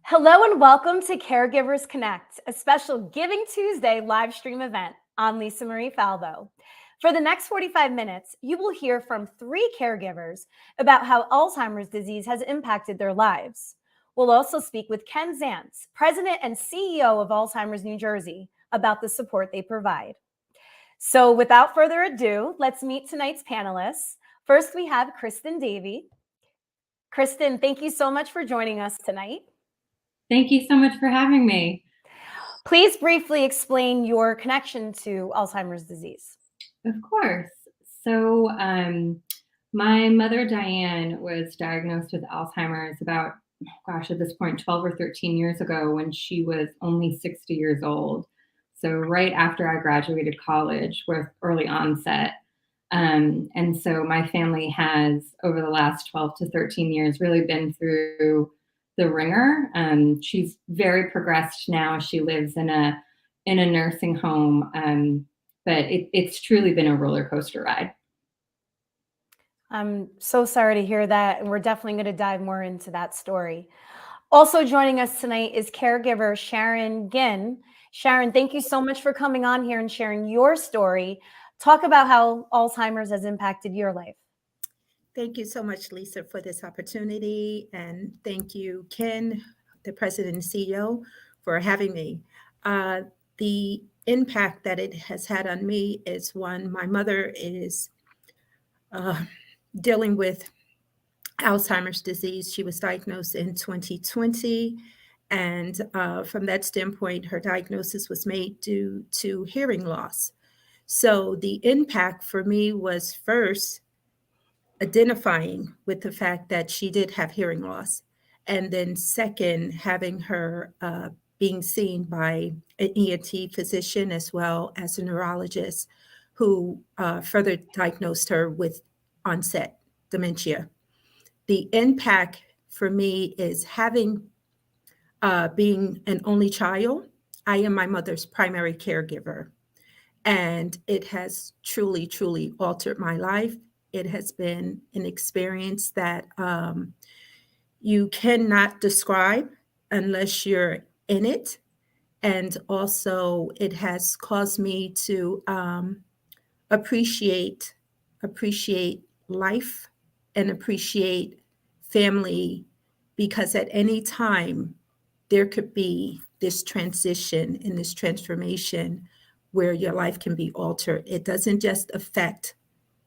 Hello and welcome to Caregivers Connect, a special Giving Tuesday live stream event. I'm Marie Falbo. For the next 45 minutes, you will hear from 3 caregivers about how Alzheimer's disease has impacted their lives. We'll also speak with Ken Zaentz, President and CEO of Alzheimer's New Jersey, about the support they provide. So without further ado, let's meet tonight's panelists. First, we have Kristen Davey. Kristen, thank you so much for joining us tonight. Thank you so much for having me. Please briefly explain your connection to Alzheimer's disease. Of course. So my mother, Diane, was diagnosed with Alzheimer's about, at this point, 12 or 13 years ago when she was only 60 years old. So right after I graduated college with early onset. And so my family has, over the last 12 to 13 years, really been through the ringer. She's very progressed now. She lives in a nursing home, but it's truly been a roller coaster ride. I'm so sorry to hear that, and we're definitely going to dive more into that story. Also joining us tonight is caregiver Sharon Ginn. Sharon, thank you so much for coming on here and sharing your story. Talk about how Alzheimer's has impacted your life. Thank you so much, Lisa, for this opportunity. And thank you, Ken, the President and CEO, for having me. The impact that it has had on me is one, my mother is dealing with Alzheimer's disease. She was diagnosed in 2020. And from that standpoint, her diagnosis was made due to hearing loss. So the impact for me was first, identifying with the fact that she did have hearing loss. And then second, having her being seen by an ENT physician as well as a neurologist who further diagnosed her with onset dementia. The impact for me is having being an only child. I am my mother's primary caregiver. And it has truly, truly altered my life. It has been an experience that you cannot describe unless you're in it. And also, it has caused me to appreciate life and appreciate family, because at any time there could be this transition and this transformation where your life can be altered. It doesn't just affect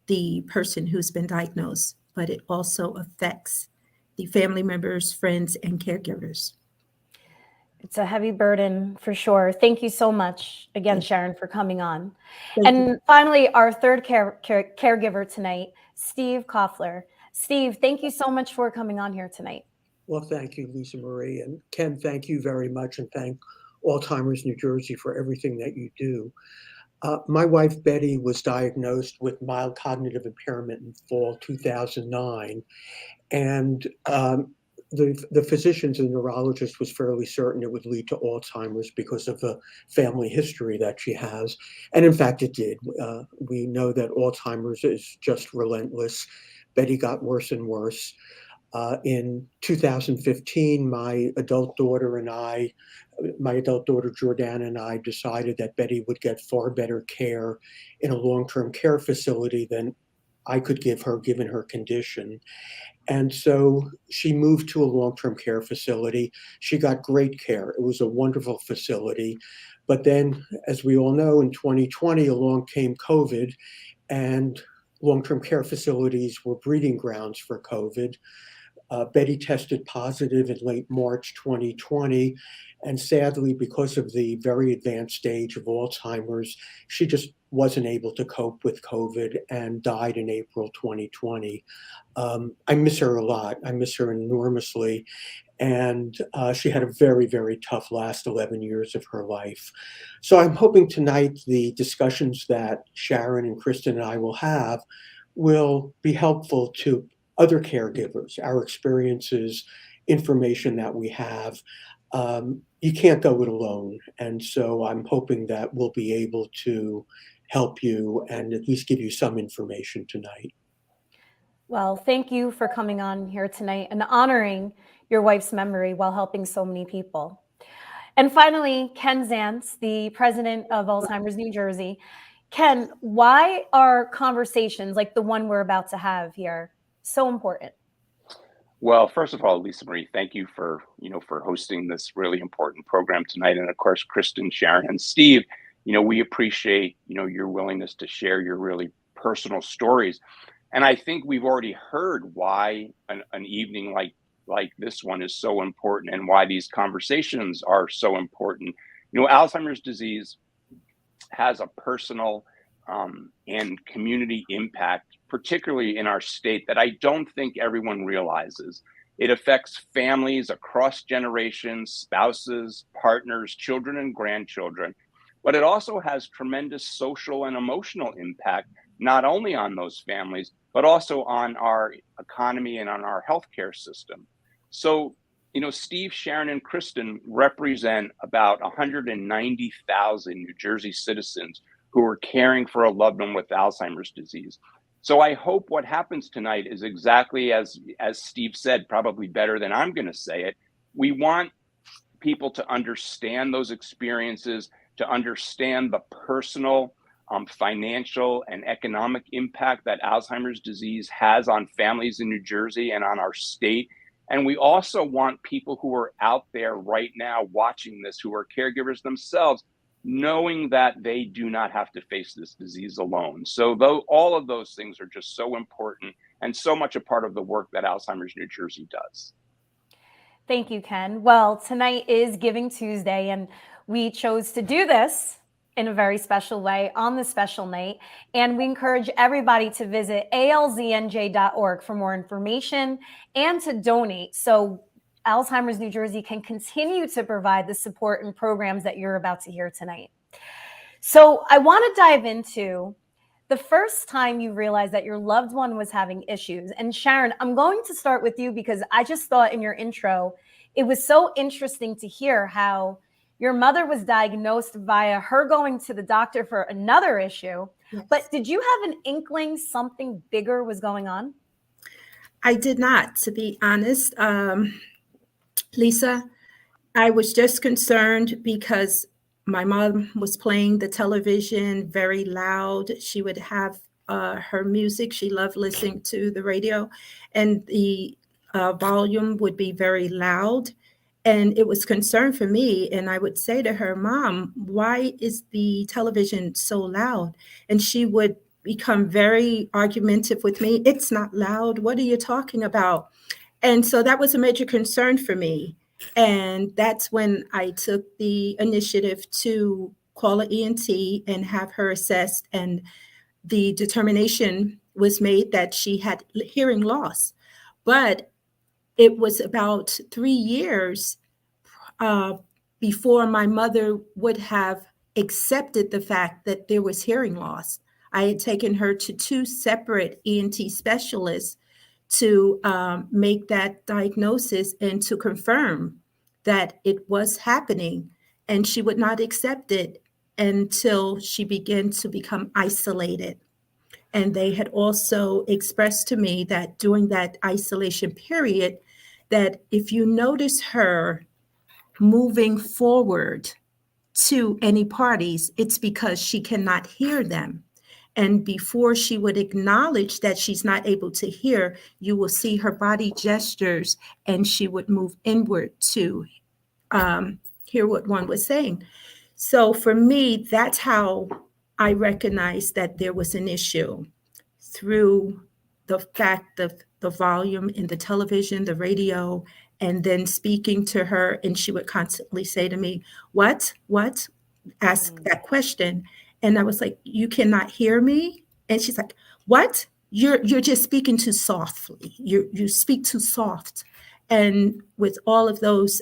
the person who's been diagnosed, but it also affects the family members, friends, and caregivers. It's a heavy burden for sure. Thank you so much again, Sharon, for coming on. Finally, our third caregiver tonight, Steve Koffler. Steve, thank you so much for coming on here tonight. Well, thank you, Lisa Marie. And Ken, thank you very much. And thank Alzheimer's New Jersey for everything that you do. My wife, Betty, was diagnosed with mild cognitive impairment in fall 2009. And the physicians and neurologist was fairly certain it would lead to Alzheimer's because of the family history that she has. And in fact, it did. We know that Alzheimer's is just relentless. Betty got worse and worse. In 2015, my adult daughter Jordana and I decided that Betty would get far better care in a long-term care facility than I could give her, given her condition. And so she moved to a long-term care facility. She got great care. It was a wonderful facility. But then, as we all know, in 2020, along came COVID, and long-term care facilities were breeding grounds for COVID. Betty tested positive in late March 2020, and sadly, because of the very advanced stage of Alzheimer's, she just wasn't able to cope with COVID and died in April 2020. I miss her a lot. I miss her enormously. And she had a very, very tough last 11 years of her life. So I'm hoping tonight the discussions that Sharon and Kristen and I will have will be helpful to other caregivers, our experiences, information that we have. You can't go it alone. And so I'm hoping that we'll be able to help you and at least give you some information tonight. Well, thank you for coming on here tonight and honoring your wife's memory while helping so many people. And finally, Ken Zaentz, the president of Alzheimer's New Jersey. Ken, why are conversations like the one we're about to have here so important? Well, first of all, Lisa Marie, thank you for hosting this really important program tonight, and of course, Kristen, Sharon, and Steve. We appreciate your willingness to share your really personal stories, and I think we've already heard why an evening like this one is so important, and why these conversations are so important. Alzheimer's disease has a personal and community impact, particularly in our state, that I don't think everyone realizes. It affects families across generations, spouses, partners, children, and grandchildren. But it also has tremendous social and emotional impact, not only on those families, but also on our economy and on our healthcare system. So, Steve, Sharon, and Kristen represent about 190,000 New Jersey citizens who are caring for a loved one with Alzheimer's disease. So I hope what happens tonight is exactly as Steve said, probably better than I'm going to say it. We want people to understand those experiences, to understand the personal, financial, and economic impact that Alzheimer's disease has on families in New Jersey and on our state. And we also want people who are out there right now watching this, who are caregivers themselves, knowing that they do not have to face this disease alone. So all of those things are just so important and so much a part of the work that Alzheimer's New Jersey does. Thank you, Ken. Well, tonight is Giving Tuesday, and we chose to do this in a very special way on this special night. And we encourage everybody to visit alznj.org for more information and to donate, so Alzheimer's New Jersey can continue to provide the support and programs that you're about to hear tonight. So I want to dive into the first time you realized that your loved one was having issues. And Sharon, I'm going to start with you because I just thought in your intro, it was so interesting to hear how your mother was diagnosed via her going to the doctor for another issue. Yes. But did you have an inkling something bigger was going on? I did not, to be honest. Lisa, I was just concerned because my mom was playing the television very loud. She would have her music. She loved listening to the radio, and the volume would be very loud. And it was concern for me. And I would say to her, Mom, why is the television so loud? And she would become very argumentative with me. It's not loud. What are you talking about? And so that was a major concern for me. And that's when I took the initiative to call an ENT and have her assessed. And the determination was made that she had hearing loss. But it was about 3 years before my mother would have accepted the fact that there was hearing loss. I had taken her to 2 separate ENT specialists to make that diagnosis and to confirm that it was happening. And she would not accept it until she began to become isolated. And they had also expressed to me that during that isolation period, that if you notice her moving forward to any parties, it's because she cannot hear them. And before she would acknowledge that she's not able to hear, you will see her body gestures and she would move inward to hear what one was saying. So for me, that's how I recognized that there was an issue, through the fact of the volume in the television, the radio, and then speaking to her. And she would constantly say to me, what? Ask that question. And I was like, you cannot hear me? And she's like, what? You're just speaking too softly. You speak too soft. And with all of those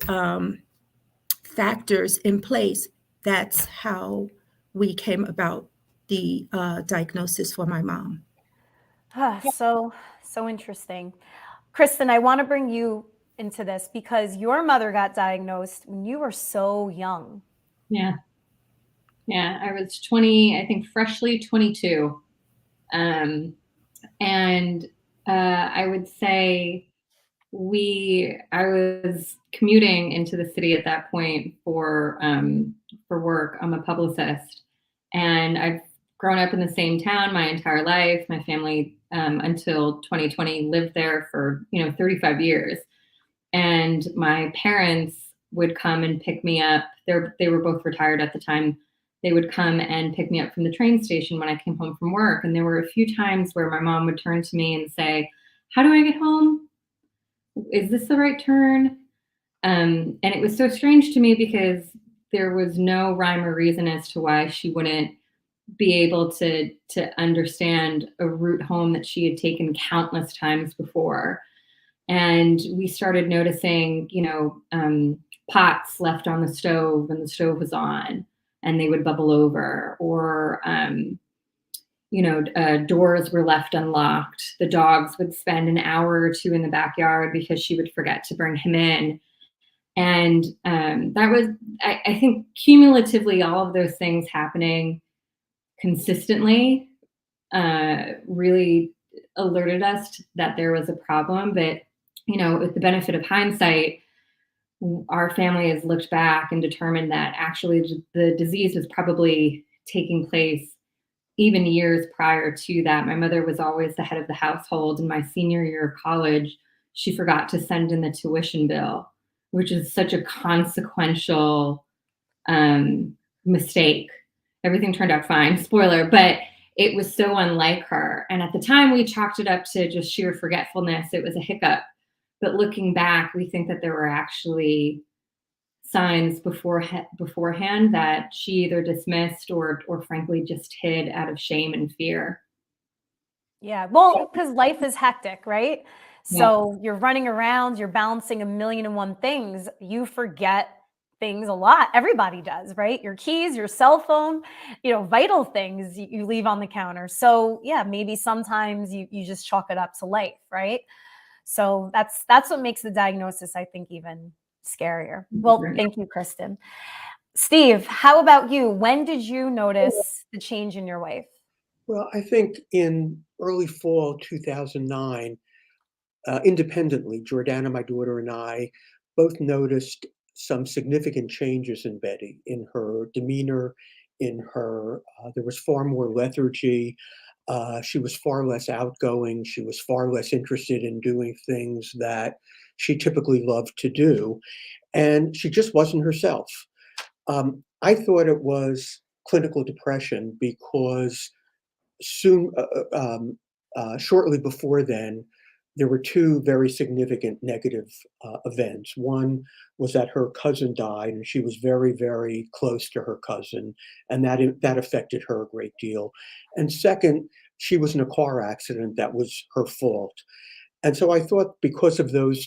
factors in place, that's how we came about the diagnosis for my mom. So interesting. Kristen, I want to bring you into this because your mother got diagnosed when you were so young. Yeah, I was 20, I think freshly 22. And I would say I was commuting into the city at that point for work. I'm a publicist, and I've grown up in the same town my entire life. My family, until 2020, lived there for 35 years, and my parents would come and pick me up. They were both retired at the time. They would come and pick me up from the train station when I came home from work, and there were a few times where my mom would turn to me and say, "How do I get home? Is this the right turn?" And it was so strange to me because there was no rhyme or reason as to why she wouldn't be able to understand a route home that she had taken countless times before. And we started noticing, pots left on the stove when the stove was on, and they would bubble over, or doors were left unlocked. The dogs would spend an hour or two in the backyard because she would forget to bring him in. And that was, I think, cumulatively, all of those things happening consistently really alerted us that there was a problem. But, with the benefit of hindsight, our family has looked back and determined that actually the disease was probably taking place even years prior to that. My mother was always the head of the household. In my senior year of college, she forgot to send in the tuition bill, which is such a consequential mistake. Everything turned out fine, spoiler, but it was so unlike her. And at the time, we chalked it up to just sheer forgetfulness. It was a hiccup. But looking back, we think that there were actually signs beforehand that she either dismissed or frankly just hid out of shame and fear. Yeah, well, because life is hectic, right? Yeah. So you're running around, you're balancing a million and one things. You forget things a lot. Everybody does, right? Your keys, your cell phone, vital things you leave on the counter. So yeah, maybe sometimes you just chalk it up to life, right? So that's what makes the diagnosis, I think, even scarier. Well, thank you, Kristen. Steve, how about you? When did you notice the change in your wife? Well, I think in early fall 2009, independently, Jordana, my daughter, and I both noticed some significant changes in Betty, in her demeanor, in her, there was far more lethargy. She was far less outgoing. She was far less interested in doing things that she typically loved to do. And she just wasn't herself. I thought it was clinical depression because shortly before then, there were two very significant negative events. One was that her cousin died, and she was very, very close to her cousin, and that affected her a great deal. And second, she was in a car accident that was her fault. And so I thought because of those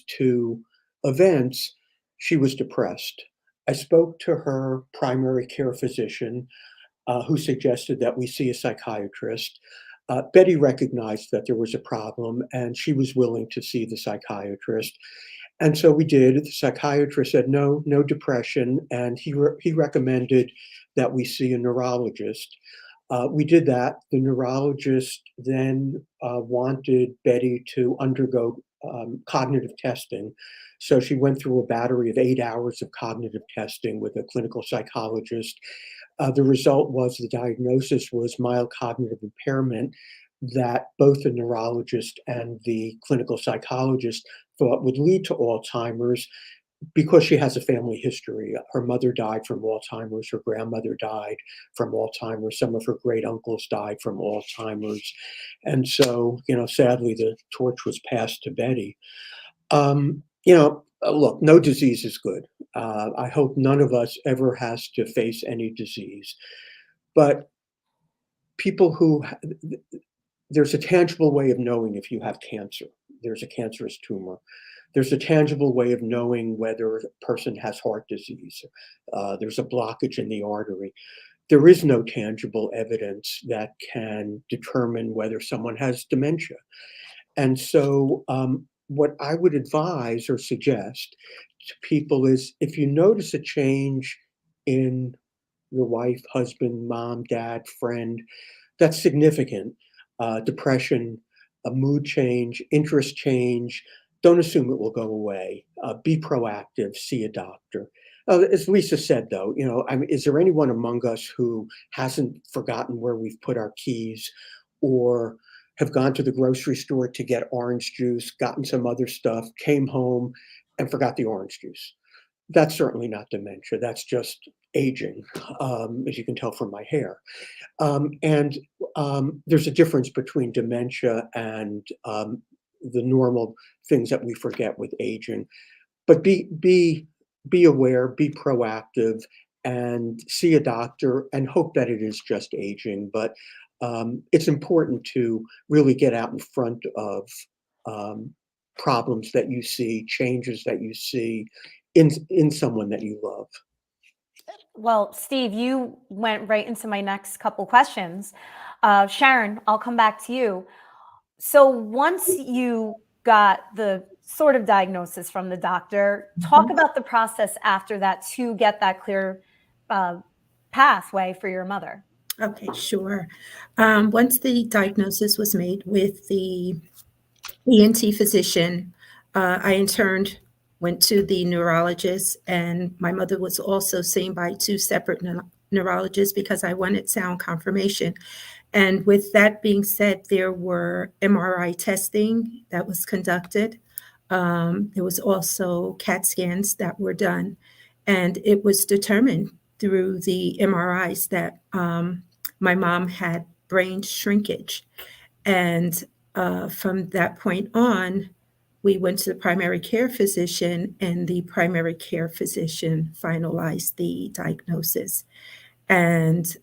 two events, she was depressed. I spoke to her primary care physician, who suggested that we see a psychiatrist. Betty recognized that there was a problem, and she was willing to see the psychiatrist. And so we did. The psychiatrist said no depression, and he recommended that we see a neurologist. We did that. The neurologist then wanted Betty to undergo cognitive testing. So she went through a battery of 8 hours of cognitive testing with a clinical psychologist. The result was the diagnosis was mild cognitive impairment that both the neurologist and the clinical psychologist thought would lead to Alzheimer's because she has a family history. Her mother died from Alzheimer's, her grandmother died from Alzheimer's, some of her great uncles died from Alzheimer's. And so, sadly, the torch was passed to Betty. Look, no disease is good. I hope none of us ever has to face any disease. But there's a tangible way of knowing if you have cancer. There's a cancerous tumor. There's a tangible way of knowing whether a person has heart disease. There's a blockage in the artery. There is no tangible evidence that can determine whether someone has dementia. And so what I would advise or suggest to people is if you notice a change in your wife, husband, mom, dad, friend, that's significant. Depression, a mood change, interest change, don't assume it will go away. Be proactive, see a doctor. As Lisa said, though, I mean, is there anyone among us who hasn't forgotten where we've put our keys, or have gone to the grocery store to get orange juice, gotten some other stuff, came home and forgot the orange juice? That's certainly not dementia. That's just aging, as you can tell from my hair. And there's a difference between dementia and the normal things that we forget with aging. But be aware, be proactive, and see a doctor, and hope that it is just aging. But it's important to really get out in front of problems that you see, changes that you see in someone that you love. Well, Steve, you went right into my next couple questions. Sharon, I'll come back to you. So once you got the sort of diagnosis from the doctor, talk about the process after that to get that clear pathway for your mother. Okay, sure. Once the diagnosis was made with the ENT physician, I interned, went to the neurologist, and my mother was also seen by two separate neurologists because I wanted sound confirmation. And with that being said, there were MRI testing that was conducted. There was also CAT scans that were done. And it was determined through the MRIs that my mom had brain shrinkage. And from that point on, we went to the primary care physician, and the primary care physician finalized the diagnosis. And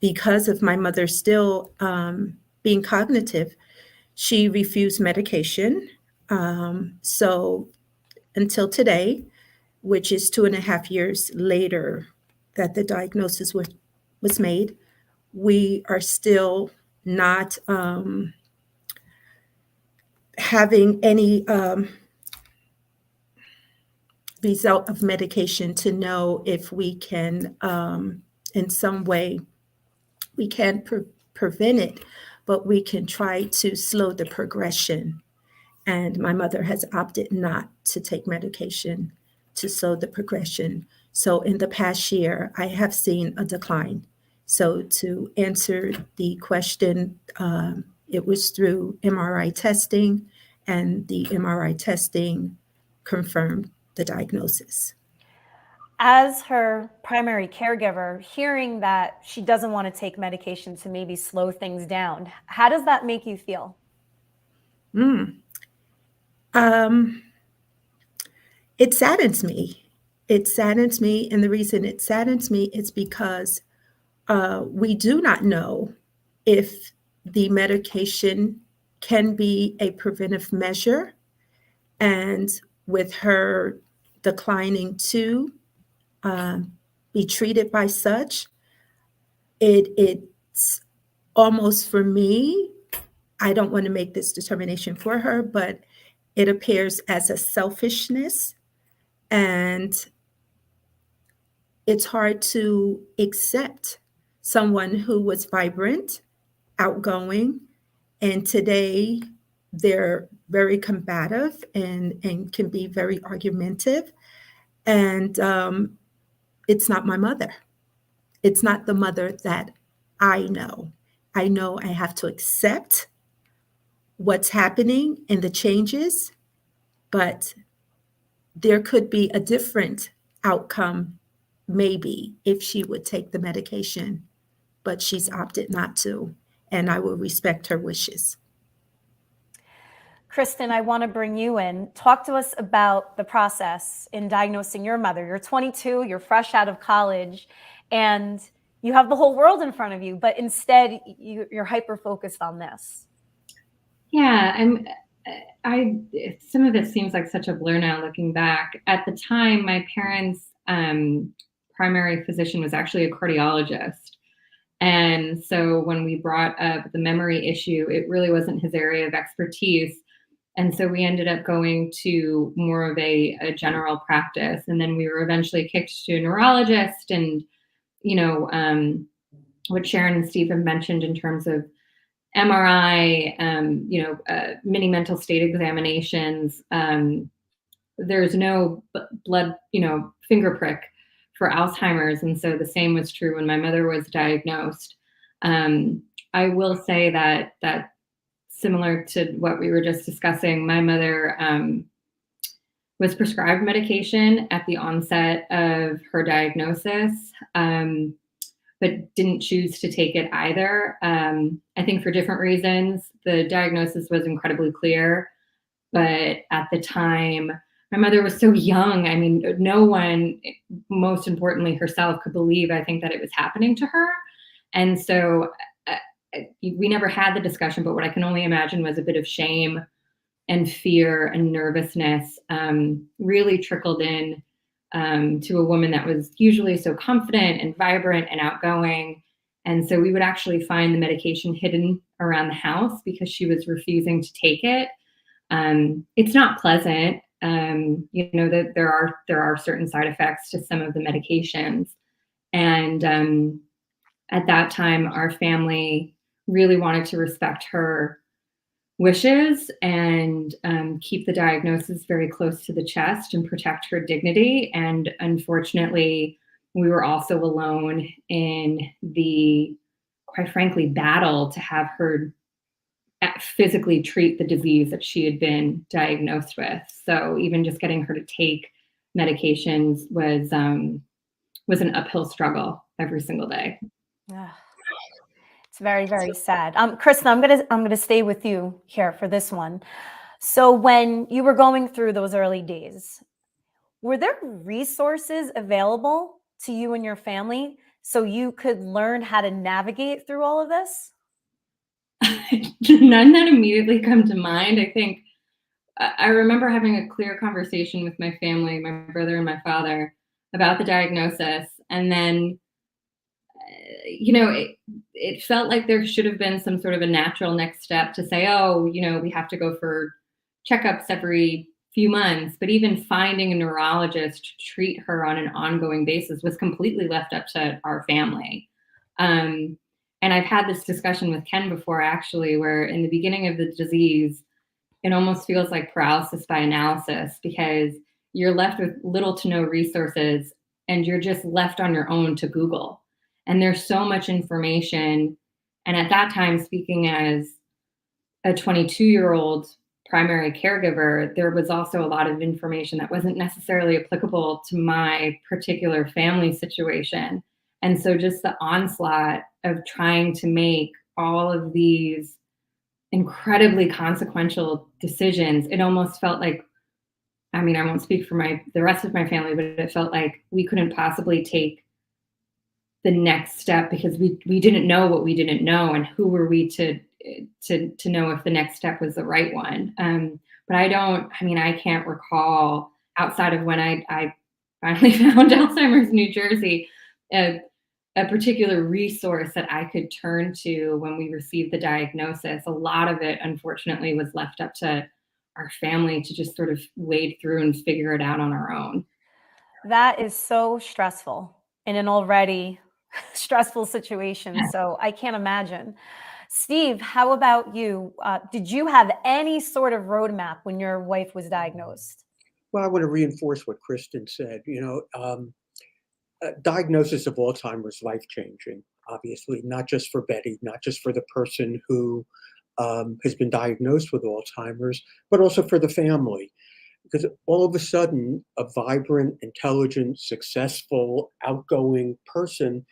because of my mother still being cognitive, she refused medication. So until today, which is 2.5 years later that the diagnosis was made, we are still not having any result of medication to know if we can, in some way, we can't prevent it, but we can try to slow the progression. And my mother has opted not to take medication to slow the progression. So in the past year, I have seen a decline. So to answer the question, it was through MRI testing, and the MRI testing confirmed the diagnosis. As her primary caregiver, hearing that she doesn't want to take medication to maybe slow things down, how does that make you feel? It saddens me. It saddens me, and the reason it saddens me is because we do not know if the medication can be a preventive measure, and with her declining to be treated by such, it's almost, for me, I don't want to make this determination for her, but it appears as a selfishness, and it's hard to accept someone who was vibrant, outgoing, and today they're very combative and can be very argumentative. And it's not my mother. It's not the mother that I know. I know I have to accept what's happening and the changes, but there could be a different outcome, maybe, if she would take the medication, but she's opted not to, and I will respect her wishes. Kristen, I want to bring you in. Talk to us about the process in diagnosing your mother. You're 22, you're fresh out of college, and you have the whole world in front of you, but instead you're hyper-focused on this. Yeah, some of this seems like such a blur now looking back. At the time, my parents' primary physician was actually a cardiologist. And so when we brought up the memory issue, it really wasn't his area of expertise. And so we ended up going to more of a general practice. And then we were eventually kicked to a neurologist. And, what Sharon and Steve have mentioned in terms of MRI, mini mental state examinations. There's no blood, finger prick for Alzheimer's. And so the same was true when my mother was diagnosed. I will say that similar to what we were just discussing, my mother was prescribed medication at the onset of her diagnosis, but didn't choose to take it either. I think for different reasons. The diagnosis was incredibly clear, but at the time, my mother was so young. I mean, no one, most importantly herself, could believe, I think, that it was happening to her. And so we never had the discussion, but what I can only imagine was a bit of shame and fear and nervousness really trickled in to a woman that was usually so confident and vibrant and outgoing. And so we would actually find the medication hidden around the house because she was refusing to take it. It's not pleasant. That there are certain side effects to some of the medications. And at that time, our family really wanted to respect her wishes and keep the diagnosis very close to the chest and protect her dignity. And unfortunately, we were also alone in the, quite frankly, battle to have her physically treat the disease that she had been diagnosed with. So even just getting her to take medications was an uphill struggle every single day. It's very, very sad. Kristen, I'm gonna stay with you here for this one. So when you were going through those early days, were there resources available to you and your family so you could learn how to navigate through all of this? None that immediately come to mind. I think I remember having a clear conversation with my family, my brother and my father, about the diagnosis. And then, it felt like there should have been some sort of a natural next step to say, we have to go for checkups every few months. But even finding a neurologist to treat her on an ongoing basis was completely left up to our family. And I've had this discussion with Ken before, actually, where in the beginning of the disease, it almost feels like paralysis by analysis because you're left with little to no resources and you're just left on your own to Google. And there's so much information. And at that time, speaking as a 22-year-old primary caregiver, there was also a lot of information that wasn't necessarily applicable to my particular family situation. And so just the onslaught of trying to make all of these incredibly consequential decisions, it almost felt like, I won't speak for the rest of my family, but it felt like we couldn't possibly take the next step because we didn't know what we didn't know, and who were we to know if the next step was the right one. But I can't recall, outside of when I finally found Alzheimer's New Jersey, a particular resource that I could turn to when we received the diagnosis. A lot of it, unfortunately, was left up to our family to just sort of wade through and figure it out on our own. That is so stressful in an already stressful situation. So I can't imagine. Steve, how about you? Did you have any sort of roadmap when your wife was diagnosed? Well, I want to reinforce what Kristen said. Diagnosis of Alzheimer's life-changing, obviously, not just for Betty, not just for the person who has been diagnosed with Alzheimer's, but also for the family. Because all of a sudden, a vibrant, intelligent, successful, outgoing person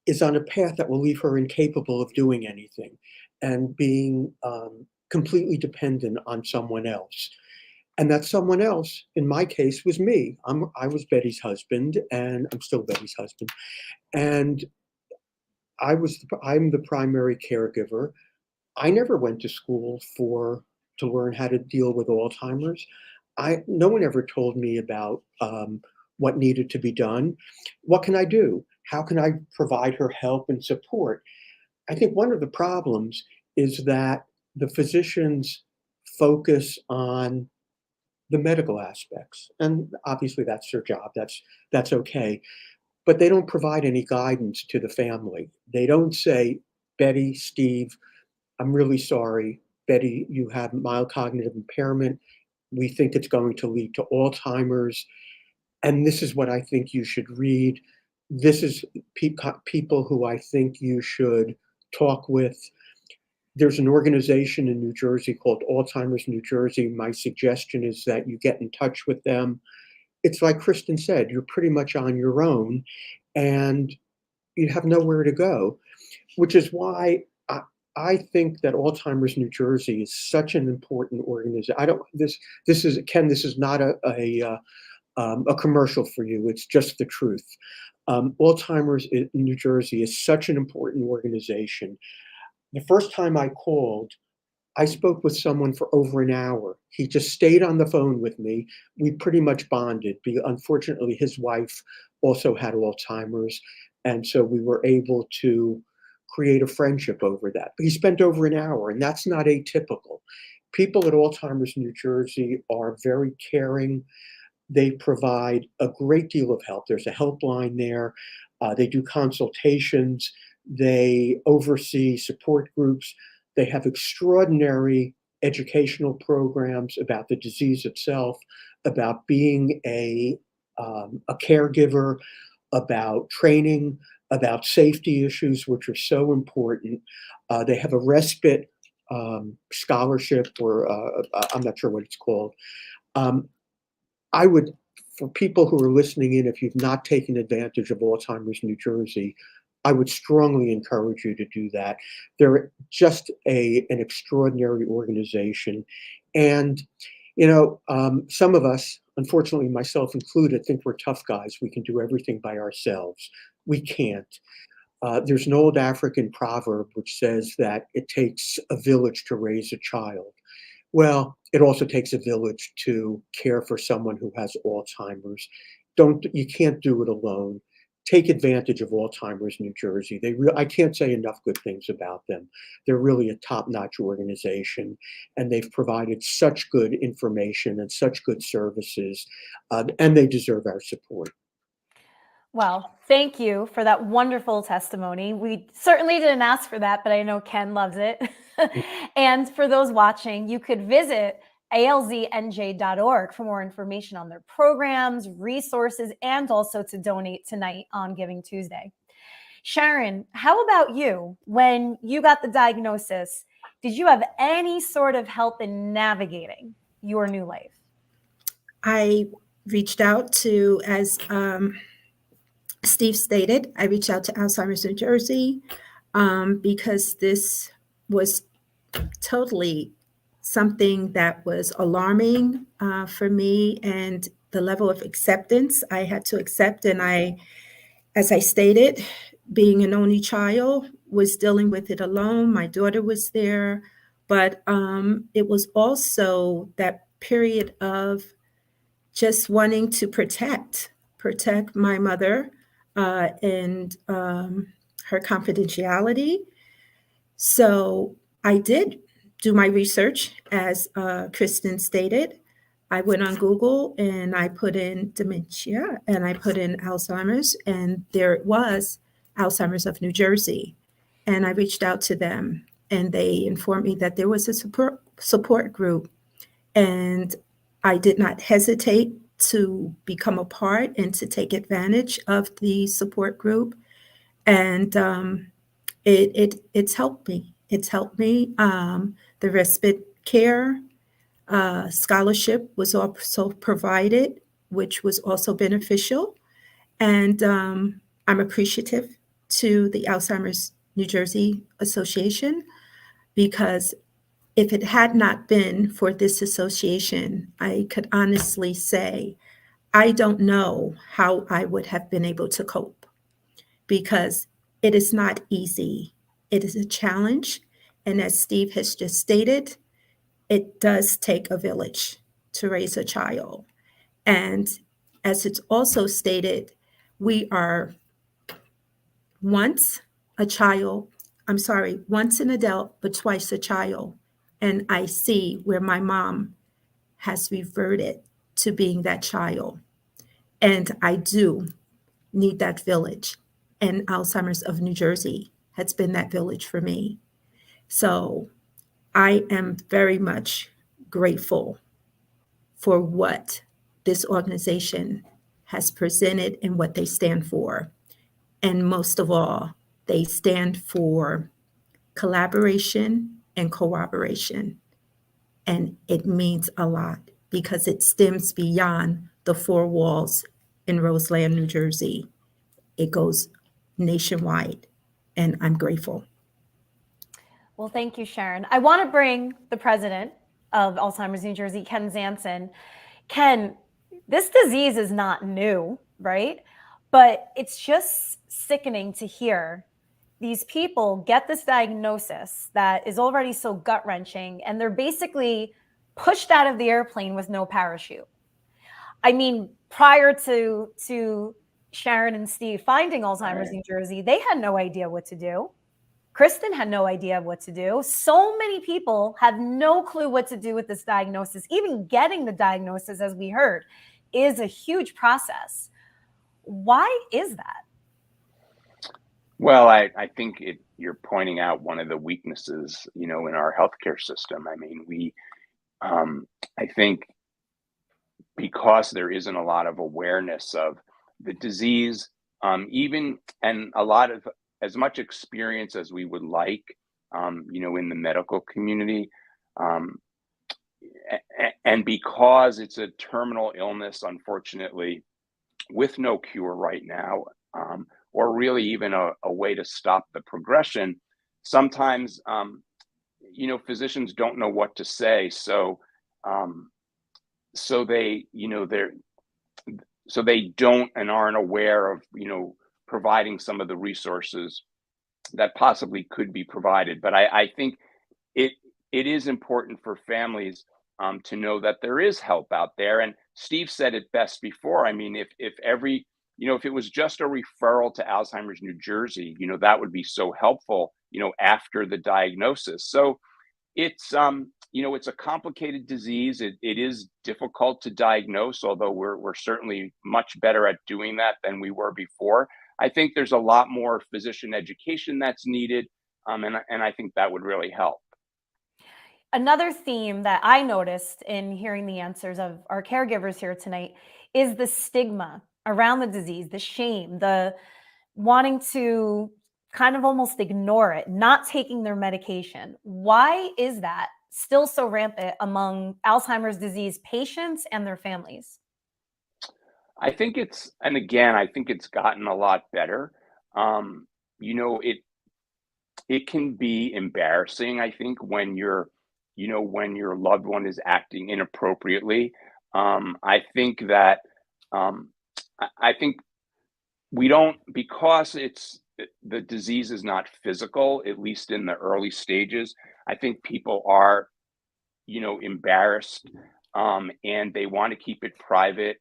is on a path that will leave her incapable of doing anything and being completely dependent on someone else. And that someone else, in my case, was me. I was Betty's husband, and I'm still Betty's husband. And I'm the primary caregiver. I never went to school to learn how to deal with Alzheimer's. No one ever told me about what needed to be done. What can I do? How can I provide her help and support? I think one of the problems is that the physicians focus on the medical aspects, and obviously that's their job. That's okay, but they don't provide any guidance to the family. They don't say, Betty, Steve, I'm really sorry. Betty, you have mild cognitive impairment. We think it's going to lead to Alzheimer's. And this is what I think you should read. This is people who I think you should talk with. There's an organization in New Jersey called Alzheimer's New Jersey. My suggestion is that you get in touch with them. It's like Kristen said, you're pretty much on your own and you have nowhere to go, which is why I think that Alzheimer's New Jersey is such an important organization. This is Ken, this is not a commercial for you. It's just the truth. Alzheimer's in New Jersey is such an important organization. The first time I called, I spoke with someone for over an hour. He just stayed on the phone with me. We pretty much bonded. Unfortunately, his wife also had Alzheimer's, and so we were able to create a friendship over that. But he spent over an hour, and that's not atypical. People at Alzheimer's New Jersey are very caring. They provide a great deal of help. There's a helpline there. They do consultations. They oversee support groups. They have extraordinary educational programs about the disease itself, about being a caregiver, about training, about safety issues, which are so important. They have a respite scholarship, or I'm not sure what it's called. I would, for people who are listening in, if you've not taken advantage of Alzheimer's New Jersey, I would strongly encourage you to do that. They're just an extraordinary organization. And, some of us, unfortunately myself included, think we're tough guys. We can do everything by ourselves. We can't. There's an old African proverb which says that it takes a village to raise a child. Well, it also takes a village to care for someone who has Alzheimer's. You can't do it alone. Take advantage of Alzheimer's New Jersey. I can't say enough good things about them. They're really a top-notch organization, and they've provided such good information and such good services, and they deserve our support. Well, thank you for that wonderful testimony. We certainly didn't ask for that, but I know Ken loves it. And for those watching, you could visit alznj.org for more information on their programs, resources, and also to donate tonight on Giving Tuesday. Sharon, how about you? When you got the diagnosis, did you have any sort of help in navigating your new life? I reached out to, as Steve stated, I reached out to Alzheimer's New Jersey because this was totally something that was alarming for me, and the level of acceptance I had to accept. And as I stated, being an only child, was dealing with it alone. My daughter was there, but it was also that period of just wanting to protect my mother and her confidentiality. So I did do my research, as Kristen stated. I went on Google and I put in dementia and I put in Alzheimer's, and there it was, Alzheimer's of New Jersey. And I reached out to them, and they informed me that there was a support group. And I did not hesitate to become a part and to take advantage of the support group. And it's helped me. It's helped me. The respite care scholarship was also provided, which was also beneficial. And I'm appreciative to the Alzheimer's New Jersey Association, because if it had not been for this association, I could honestly say, I don't know how I would have been able to cope, because it is not easy. It is a challenge. And as Steve has just stated, it does take a village to raise a child. And as it's also stated, we are once an adult, but twice a child. And I see where my mom has reverted to being that child. And I do need that village. And Alzheimer's of New Jersey has been that village for me. So I am very much grateful for what this organization has presented and what they stand for. And most of all, they stand for collaboration and cooperation. And it means a lot because it stems beyond the four walls in Roseland, New Jersey. It goes nationwide, and I'm grateful. Well, thank you, Sharon. I want to bring the president of Alzheimer's New Jersey, Ken Zaentz, in. Ken, this disease is not new, right? But it's just sickening to hear these people get this diagnosis that is already so gut-wrenching, and they're basically pushed out of the airplane with no parachute. I mean, prior to Sharon and Steve finding Alzheimer's New Jersey, they had no idea what to do. Kristen had no idea what to do. So many people have no clue what to do with this diagnosis. Even getting the diagnosis, as we heard, is a huge process. Why is that? Well, I think you're pointing out one of the weaknesses, in our healthcare system. I mean, I think because there isn't a lot of awareness of the disease, and a lot of as much experience as we would like, in the medical community, and because it's a terminal illness, unfortunately, with no cure right now, or really even a way to stop the progression, sometimes, physicians don't know what to say. So they, so they don't and aren't aware of, providing some of the resources that possibly could be provided. But I think it is important for families to know that there is help out there. And Steve said it best before. I mean, if it was just a referral to Alzheimer's New Jersey, that would be so helpful, after the diagnosis. So it's it's a complicated disease. It is difficult to diagnose, although we're certainly much better at doing that than we were before. I think there's a lot more physician education that's needed, and I think that would really help. Another theme that I noticed in hearing the answers of our caregivers here tonight is the stigma around the disease, the shame, the wanting to kind of almost ignore it, not taking their medication. Why is that still so rampant among Alzheimer's disease patients and their families? I think and again, I think it's gotten a lot better. It can be embarrassing, I think, when when your loved one is acting inappropriately. I think that I think we don't, because the disease is not physical, at least in the early stages. I think people are, embarrassed, and they want to keep it private.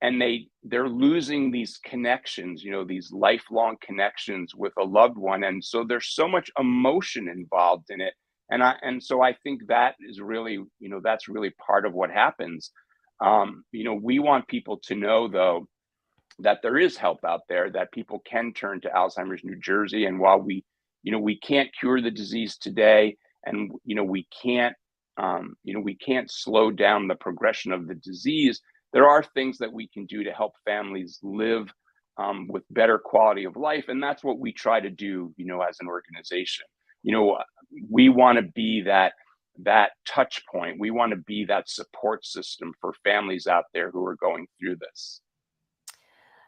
And they're losing these connections, these lifelong connections with a loved one. And so there's so much emotion involved in it. So I think that is really, that's really part of what happens. We want people to know, though, that there is help out there, that people can turn to Alzheimer's New Jersey. And while we can't cure the disease today, and, we can't slow down the progression of the disease, there are things that we can do to help families live with better quality of life. And that's what we try to do, as an organization. We want to be that touch point. We want to be that support system for families out there who are going through this.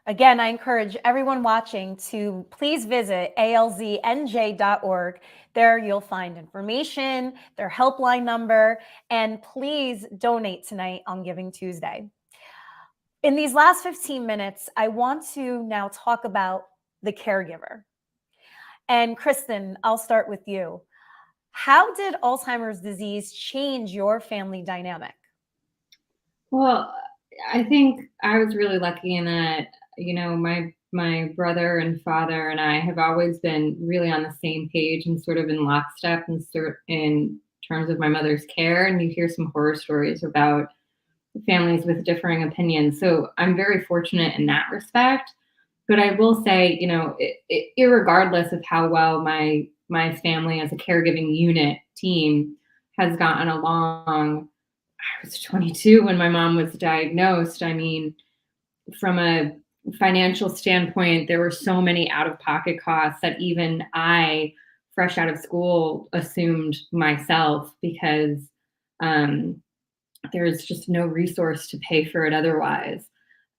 Again, I encourage everyone watching to please visit alznj.org. There you'll find information, their helpline number, and please donate tonight on Giving Tuesday. In these last 15 minutes, I want to now talk about the caregiver. And Kristen, I'll start with you. How did Alzheimer's disease change your family dynamic? Well, I think I was really lucky in that, my brother and father and I have always been really on the same page and sort of in lockstep in terms of my mother's care. And you hear some horror stories about families with differing opinions. So I'm very fortunate in that respect. But I will say, irregardless of how well my my family as a caregiving unit team has gotten along. I was 22 when my mom was diagnosed. I mean, from a financial standpoint, there were so many out-of-pocket costs that even I, fresh out of school, assumed myself because there's just no resource to pay for it otherwise.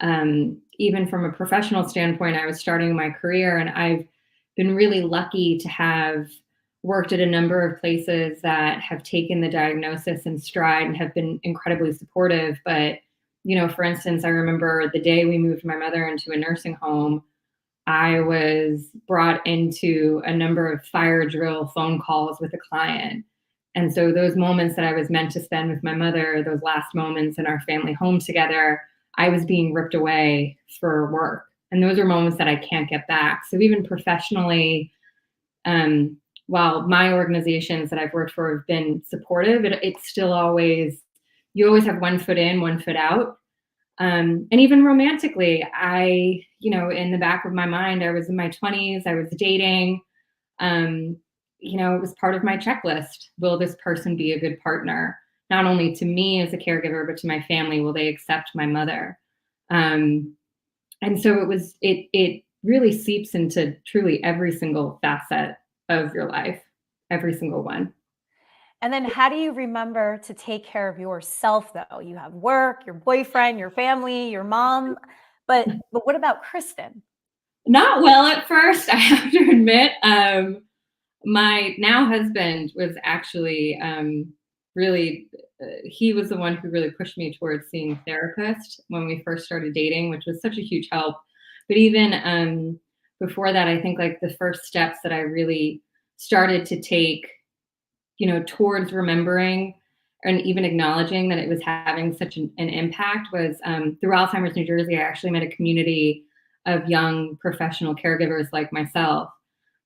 Even from a professional standpoint, I was starting my career, and I've been really lucky to have worked at a number of places that have taken the diagnosis in stride and have been incredibly supportive. But, for instance, I remember the day we moved my mother into a nursing home, I was brought into a number of fire drill phone calls with a client. And so those moments that I was meant to spend with my mother, those last moments in our family home together, I was being ripped away for work. And those are moments that I can't get back. So even professionally, while my organizations that I've worked for have been supportive, it's still always, you always have one foot in, one foot out. And even romantically, in the back of my mind, I was in my 20s, I was dating, it was part of my checklist. Will this person be a good partner? Not only to me as a caregiver, but to my family. Will they accept my mother? And so it really seeps into truly every single facet of your life, every single one. And then how do you remember to take care of yourself, though? You have work, your boyfriend, your family, your mom, but what about Kristen? Not well at first, I have to admit. My now husband was actually really, he was the one who really pushed me towards seeing a therapist when we first started dating, which was such a huge help. But even before that, I think like the first steps that I really started to take, towards remembering and even acknowledging that it was having such an impact was through Alzheimer's New Jersey. I actually met a community of young professional caregivers like myself.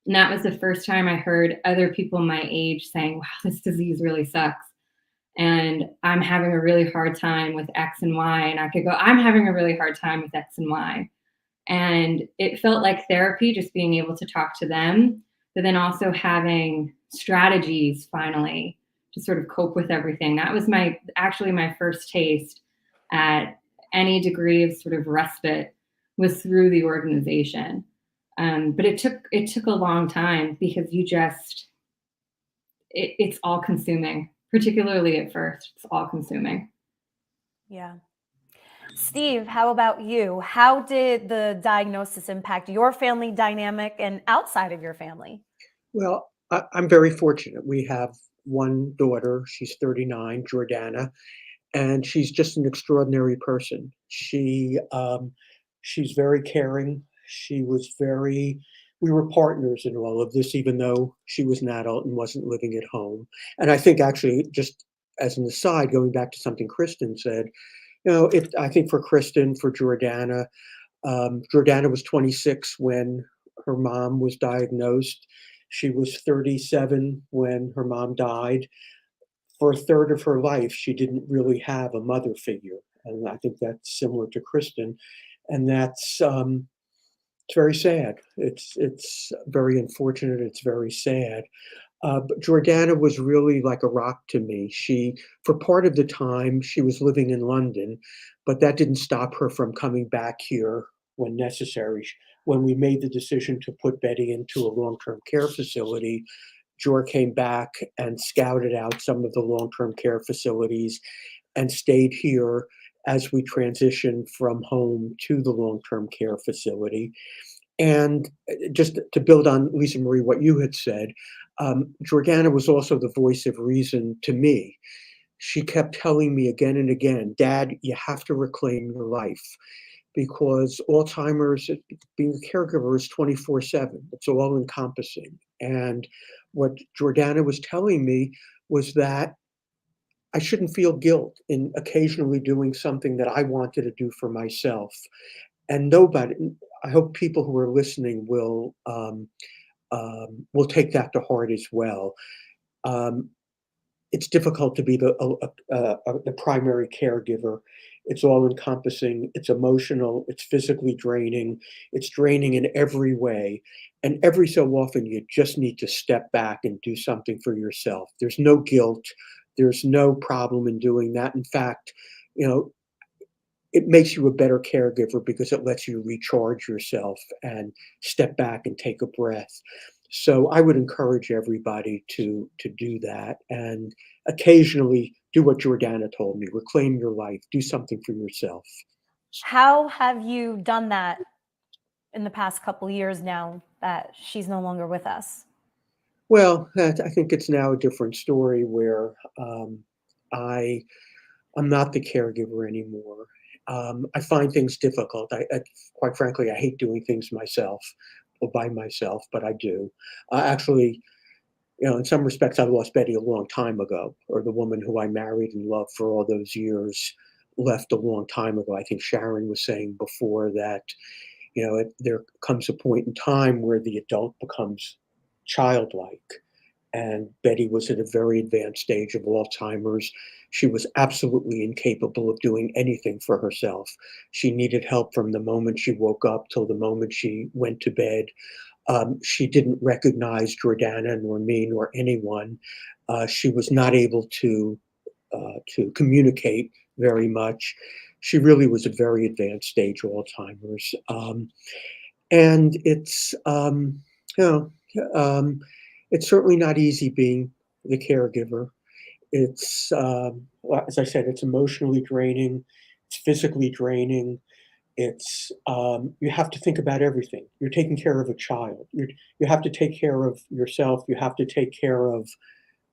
And that was the first time I heard other people my age saying, wow, this disease really sucks. And I'm having a really hard time with X and Y. And I could go, I'm having a really hard time with X and Y. And it felt like therapy, just being able to talk to them, but then also having strategies finally to sort of cope with everything. That was my first taste at any degree of sort of respite was through the organization. But it took a long time because it's all consuming, particularly at first. It's all consuming. Yeah. Steve, how about you? How did the diagnosis impact your family dynamic and outside of your family? Well, I'm very fortunate. We have one daughter. She's 39, Jordana, and she's just an extraordinary person. She's very caring. We were partners in all of this, even though she was an adult and wasn't living at home. And I think actually, just as an aside, going back to something Kristen said, I think for Kristen, for Jordana, Jordana was 26 when her mom was diagnosed. She was 37 when her mom died. For a third of her life, she didn't really have a mother figure. And I think that's similar to Kristen. And that's it's very sad. It's very unfortunate. It's very sad. But Jordana was really like a rock to me. For part of the time, she was living in London, but that didn't stop her from coming back here when necessary. When we made the decision to put Betty into a long-term care facility, Jor came back and scouted out some of the long-term care facilities and stayed here as we transitioned from home to the long-term care facility. And just to build on, Lisa Marie, what you had said, Jordana was also the voice of reason to me. She kept telling me again and again, Dad, you have to reclaim your life, because Alzheimer's, being a caregiver, is 24/7. It's all encompassing. And what Jordana was telling me was that I shouldn't feel guilt in occasionally doing something that I wanted to do for myself. And I hope people who are listening will take that to heart as well. It's difficult to be the primary caregiver It's all encompassing, it's emotional, it's physically draining, it's draining in every way. And every so often, you just need to step back and do something for yourself. There's no guilt, there's no problem in doing that. In fact, you know, it makes you a better caregiver because it lets you recharge yourself and step back and take a breath. So I would encourage everybody to do that and occasionally do what Jordana told me, reclaim your life, do something for yourself. How have you done that in the past couple years now that she's no longer with us? Well, I think it's now a different story where I I'm not the caregiver anymore. I find things difficult. Quite frankly, I hate doing things myself or by myself, but I do. Actually, you know, in some respects, I lost Betty a long time ago, or the woman who I married and loved for all those years left a long time ago. I think Sharon was saying before that, you know, there comes a point in time where the adult becomes childlike. And Betty was at a very advanced stage of Alzheimer's. She was absolutely incapable of doing anything for herself. She needed help from the moment she woke up till the moment she went to bed. She didn't recognize Jordana nor me nor anyone. She was not able to communicate very much. She really was a very advanced stage Alzheimer's, and you know, it's certainly not easy being the caregiver. It's well, as I said, it's emotionally draining, it's physically draining. It's you have to think about everything. You're taking care of a child. You have to take care of yourself. You have to take care of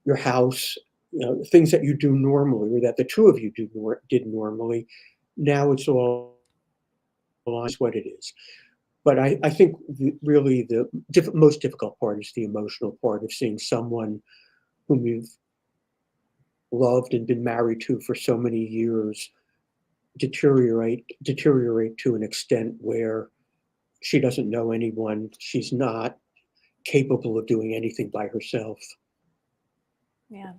your house. You know, things that you do normally, or that the two of you did normally. Now it's all what it is. But I think really the most difficult part is the emotional part of seeing someone whom you've loved and been married to for so many years deteriorate to an extent where she doesn't know anyone. She's not capable of doing anything by herself. Yeah.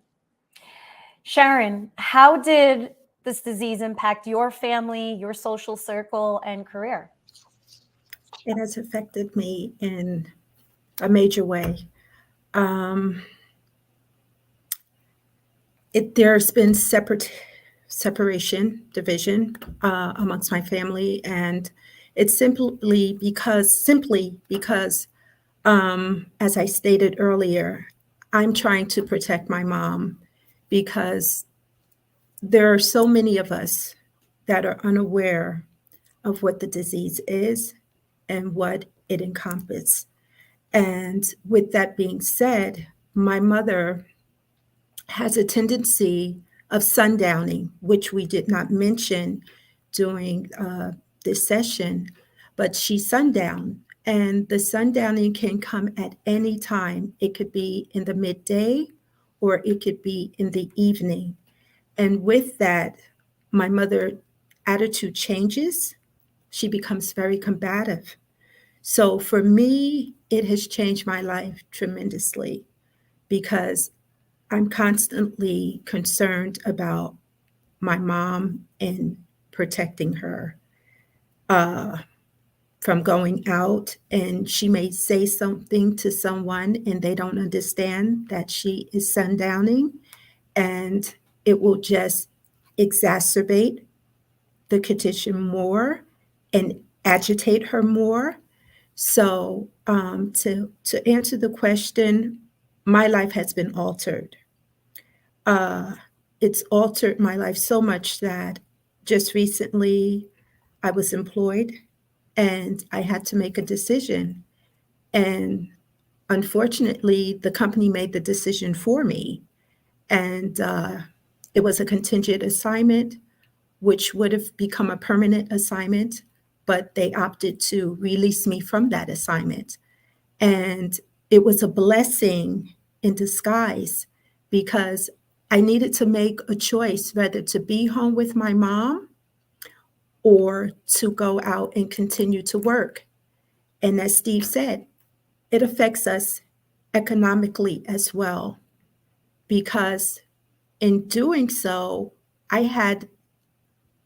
Sharon, how did this disease impact your family, your social circle, and career? It has affected me in a major way. There's been separation, division amongst my family, and it's simply because, as I stated earlier, I'm trying to protect my mom because there are so many of us that are unaware of what the disease is and what it encompasses. And with that being said, my mother has a tendency of sundowning, which we did not mention during this session, but she sundown. And the sundowning can come at any time. It could be in the midday or it could be in the evening. And with that, my mother's attitude changes. She becomes very combative. So for me, it has changed my life tremendously because I'm constantly concerned about my mom and protecting her from going out. And she may say something to someone and they don't understand that she is sundowning, and it will just exacerbate the condition more and agitate her more. So to answer the question, my life has been altered. It's altered my life so much that just recently I was employed and I had to make a decision. And unfortunately, the company made the decision for me. And it was a contingent assignment, which would have become a permanent assignment, but they opted to release me from that assignment. And it was a blessing in disguise because I needed to make a choice whether to be home with my mom or to go out and continue to work. And as Steve said, it affects us economically as well, because in doing so, I had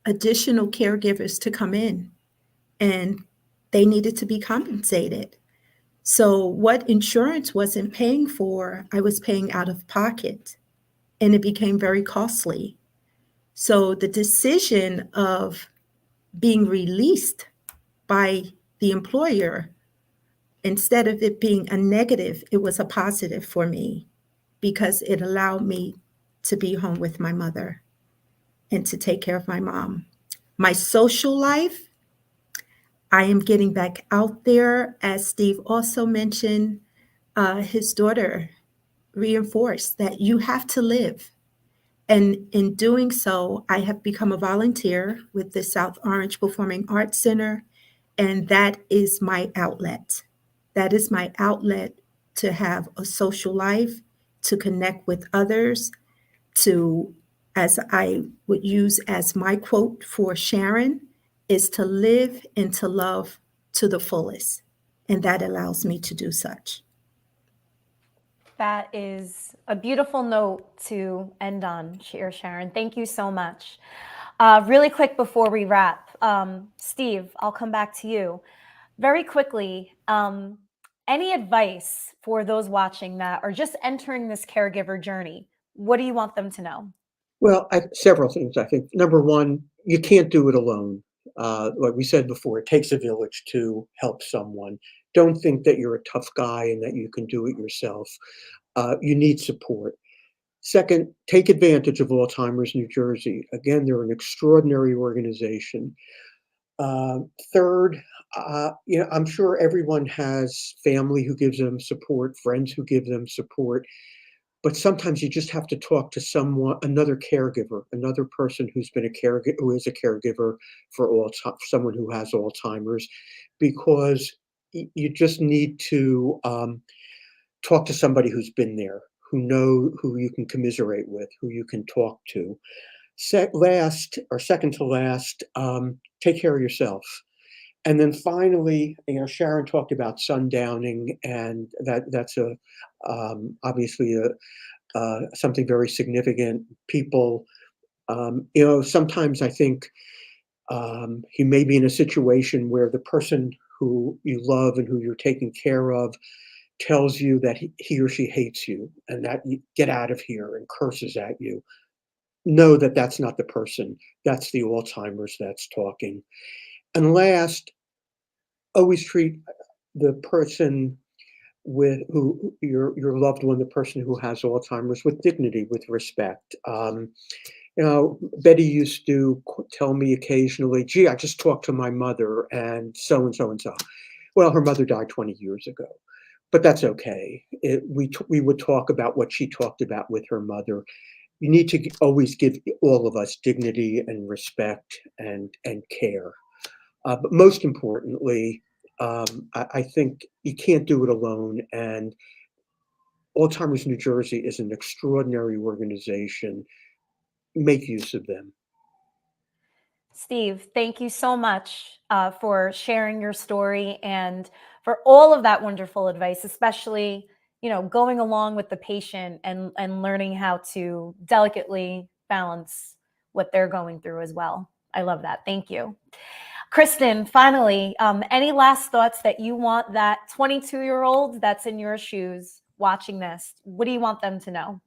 additional caregivers to come in, and they needed to be compensated. So what insurance wasn't paying for, I was paying out of pocket, and it became very costly. So the decision of being released by the employer, instead of it being a negative, it was a positive for me because it allowed me to be home with my mother and to take care of my mom. My social life, I am getting back out there. As Steve also mentioned, his daughter reinforced that you have to live. And in doing so, I have become a volunteer with the South Orange Performing Arts Center, and that is my outlet. That is my outlet to have a social life, to connect with others, to, as I would use as my quote for Sharon, is to live and to love to the fullest. And that allows me to do such. That is a beautiful note to end on, Sharon. Thank you so much. Really quick before we wrap, Steve, I'll come back to you. Very quickly, any advice for those watching that are just entering this caregiver journey? What do you want them to know? Well, several things, I think. Number one, you can't do it alone. Like we said before, it takes a village to help someone. Don't think that you're a tough guy and that you can do it yourself. You need support. Second, take advantage of Alzheimer's New Jersey. Again, they're an extraordinary organization. Third, I'm sure everyone has family who gives them support, friends who give them support, but sometimes you just have to talk to someone, another caregiver, another person who is a caregiver for someone who has Alzheimer's, because you just need to talk to somebody who's been there, who you can commiserate with, who you can talk to. Second to last, take care of yourself. And then finally, Sharon talked about sundowning, and that's obviously something very significant. People, sometimes I think you may be in a situation where the person who you love and who you're taking care of tells you that he or she hates you and that you get out of here and curses at you. Know that that's not the person. That's the Alzheimer's that's talking. And last, always treat the person with who your loved one, the person who has Alzheimer's, with dignity, with respect. Betty used to tell me occasionally, "Gee, I just talked to my mother, and so and so and so." Well, her mother died 20 years ago, but that's okay. We would talk about what she talked about with her mother. You need to always give all of us dignity and respect and care. But most importantly, I think you can't do it alone. And Alzheimer's New Jersey is an extraordinary organization. Make use of them. Steve, thank you so much for sharing your story and for all of that wonderful advice, especially, going along with the patient and learning how to delicately balance what they're going through as well. I love that. Thank you. Kristen, finally, any last thoughts that you want that 22-year-old that's in your shoes watching this? What do you want them to know?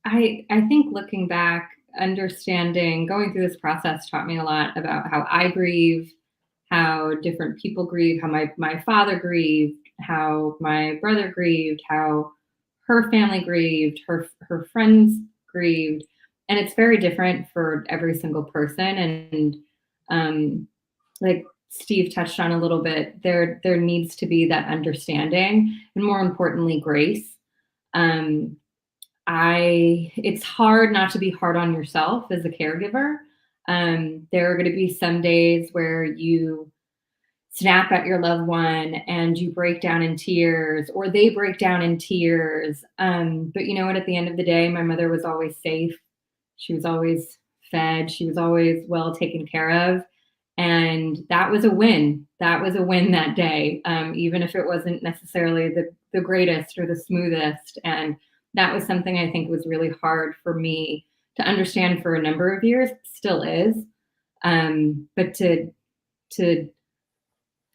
I think looking back, going through this process taught me a lot about how I grieve, how different people grieve, how my father grieved, how my brother grieved, how her family grieved, her friends grieved. And it's very different for every single person. And like Steve touched on a little bit, there needs to be that understanding, and more importantly, grace. It's hard not to be hard on yourself as a caregiver. There are going to be some days where you snap at your loved one and you break down in tears, or they break down in tears. But you know what? At the end of the day, my mother was always safe. She was always fed. She was always well taken care of. And that was a win. That was a win that day, even if it wasn't necessarily the greatest or the smoothest. And that was something I think was really hard for me to understand for a number of years, still is. But to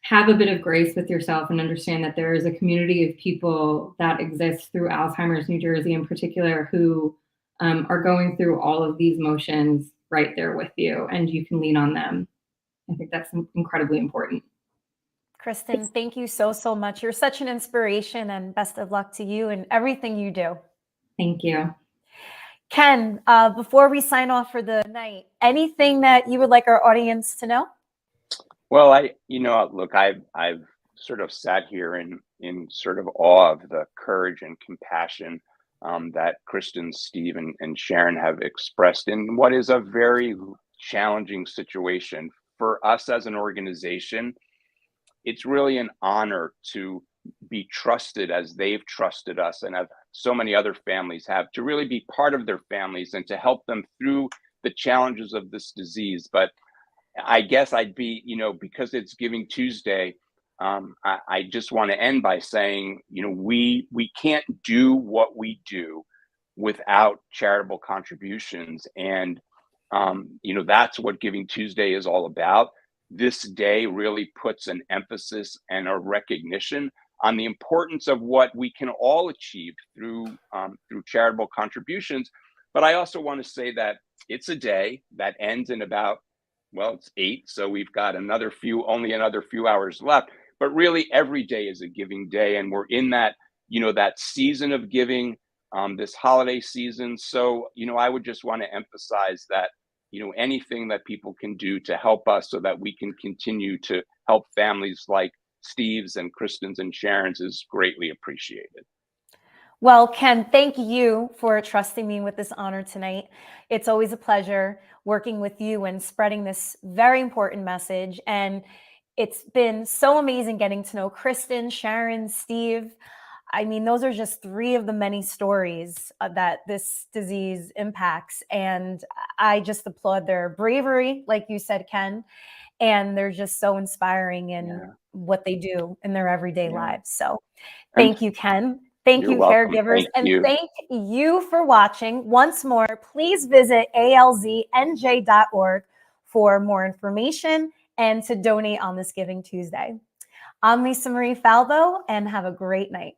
have a bit of grace with yourself and understand that there is a community of people that exists through Alzheimer's New Jersey in particular who are going through all of these motions right there with you, and you can lean on them. I think that's incredibly important. Kristen, thank you so, so much. You're such an inspiration, and best of luck to you and everything you do. Thank you. Ken, before we sign off for the night, anything that you would like our audience to know? Well, look, I've sort of sat here in sort of awe of the courage and compassion that Kristen, Steve, and Sharon have expressed in what is a very challenging situation for us as an organization. It's really an honor to be trusted as they've trusted us, and as so many other families have, to really be part of their families and to help them through the challenges of this disease. But I guess I'd be, because it's Giving Tuesday, I just want to end by saying, we can't do what we do without charitable contributions. And, that's what Giving Tuesday is all about. This day really puts an emphasis and a recognition on the importance of what we can all achieve through charitable contributions. But I also want to say that it's a day that ends in about, well, it's 8, so we've got only another few hours left. But really, every day is a giving day, and we're in that, that season of giving, this holiday season. So, I would just want to emphasize that, anything that people can do to help us so that we can continue to help families like Steve's and Kristen's and Sharon's is greatly appreciated. Well, Ken, thank you for trusting me with this honor tonight. It's always a pleasure working with you and spreading this very important message. And it's been so amazing getting to know Kristen, Sharon, Steve. I mean, those are just 3 of the many stories that this disease impacts. And I just applaud their bravery, like you said, Ken. And they're just so inspiring in what they do in their everyday lives. So thank you, Ken. Thank you, welcome. caregivers. Thank you. Thank you for watching. Once more, please visit alznj.org for more information and to donate on this Giving Tuesday. I'm Lisa Marie Falbo, and have a great night.